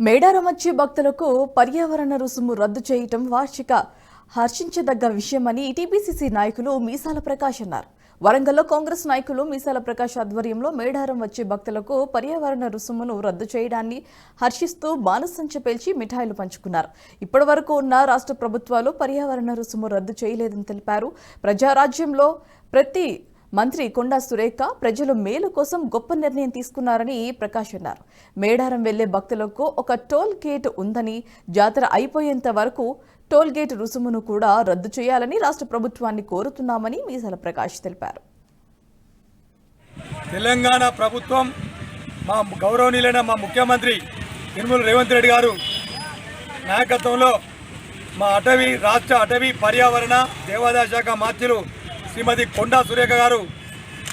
మేడారం వచ్చే భక్తులకు పర్యావరణ రుసుము రద్దు చేయటం వార్షిక హర్షించదగ్గ విషయమని టీపీసీసీ నాయకులు మీసాల ప్రకాష్ అన్నారు. వరంగల్లో కాంగ్రెస్ నాయకులు మీసాల ప్రకాష్ ఆధ్వర్యంలో మేడారం వచ్చే భక్తులకు పర్యావరణ రుసుమును రద్దు చేయడాన్ని హర్షిస్తూ బాణసంచ పేల్చి మిఠాయిలు పంచుకున్నారు. ఇప్పటి వరకు ఉన్న రాష్ట్ర ప్రభుత్వాలు పర్యావరణ రుసుము రద్దు చేయలేదని తెలిపారు. ప్రజారాజ్యంలో ప్రతి మంత్రి కొండా సురేఖ ప్రజల మేలు కోసం గొప్ప నిర్ణయం తీసుకున్నారని ప్రకాష్ అన్నారు. మేడారం వెళ్లే భక్తులకు ఒక టోల్ గేట్ ఉందని, జాతర అయిపోయేంత వరకు టోల్ గేట్ రుసుమును కూడా రద్దు చేయాలని రాష్ట్ర ప్రభుత్వాన్ని కోరుతున్నామని మీసాల ప్రకాష్ తెలిపారు. తెలంగాణ ప్రభుత్వం మా గౌరవనీయులైన మా ముఖ్యమంత్రి యనమల రేవంత్ రెడ్డి గారు నాయకత్వంలో మా రాష్ట్ర అటవీ పర్యావరణ దేవాదాయ శాఖ మంత్రులు శ్రీమతి కొండా సురేఖ గారు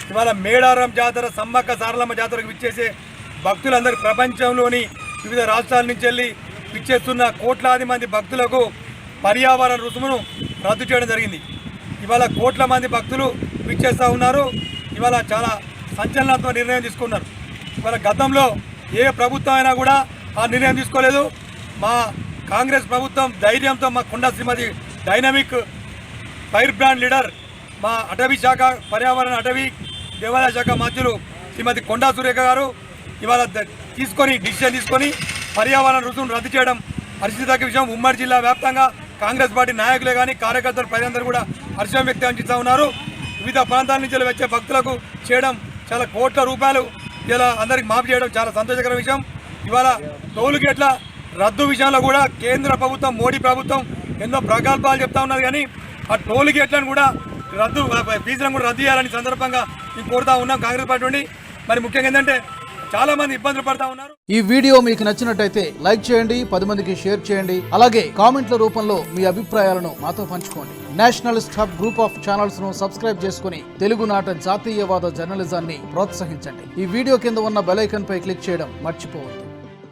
ఇవాళ మేడారం జాతర సమ్మక్క సారలమ్మ జాతరకు విచ్చేసే భక్తులందరూ ప్రపంచంలోని వివిధ రాష్ట్రాల నుంచి వెళ్ళి విచ్చేస్తున్న కోట్లాది మంది భక్తులకు పర్యావరణ రుసుమును రద్దు చేయడం జరిగింది. ఇవాళ కోట్ల మంది భక్తులు విచ్చేస్తూ ఉన్నారు. ఇవాళ చాలా సంచలనాత్మక నిర్ణయం తీసుకున్నారు. ఇవాళ గతంలో ఏ ప్రభుత్వం అయినా కూడా ఆ నిర్ణయం తీసుకోలేదు. మా కాంగ్రెస్ ప్రభుత్వం ధైర్యంతో మా కొండా శ్రీమతి డైనమిక్ ఫైర్ బ్రాండ్ లీడర్ మా అటవీ శాఖ పర్యావరణ అటవీ దేవాదాయ శాఖ మంత్రులు శ్రీమతి కొండా సురేఖ గారు ఇవాళ డిసిషన్ తీసుకొని పర్యావరణ రుసుమును రద్దు చేయడం హర్షించదగ్గ విషయం. ఉమ్మడి జిల్లా వ్యాప్తంగా కాంగ్రెస్ పార్టీ నాయకులే కానీ కార్యకర్తలు ప్రజలందరూ కూడా హర్షం వ్యక్తం చేస్తూ ఉన్నారు. వివిధ ప్రాంతాల నుంచి వచ్చే భక్తులకు చేయడం చాలా కోట్ల రూపాయలు ఇలా అందరికి మాఫీ చేయడం చాలా సంతోషకర విషయం. ఇవాళ టోల్ గేట్ల రద్దు విషయంలో కూడా కేంద్ర ప్రభుత్వం మోడీ ప్రభుత్వం ఎన్నో ప్రకల్పాలు చెప్తా ఉన్నారు. కానీ ఆ టోల్ గేట్లను కూడా ఫీజులను కూడా రద్దు చేయాలని సందర్భంగా మేము కోరుతా ఉన్నాం కాంగ్రెస్ పార్టీ నుండి. మరి ముఖ్యంగా ఏంటంటే చాలా మంది ఇబ్బందులు పడతా ఉన్నారు. ఈ వీడియో మీకు నచ్చినట్టయితే లైక్ చేయండి, 10 మందికి షేర్ చేయండి. అలాగే కామెంట్ల రూపంలో మీ అభిప్రాయాలను మాతో పంచుకోండి. Nationalist hub group of channels ను సబ్స్క్రైబ్ చేసుకుని తెలుగునాట జాతీయవాద జర్నలిజాన్ని ప్రోత్సహించండి. ఈ వీడియో కింద ఉన్న బెల్ ఐకాన్ పై క్లిక్ చేయడం మర్చిపోవద్దు.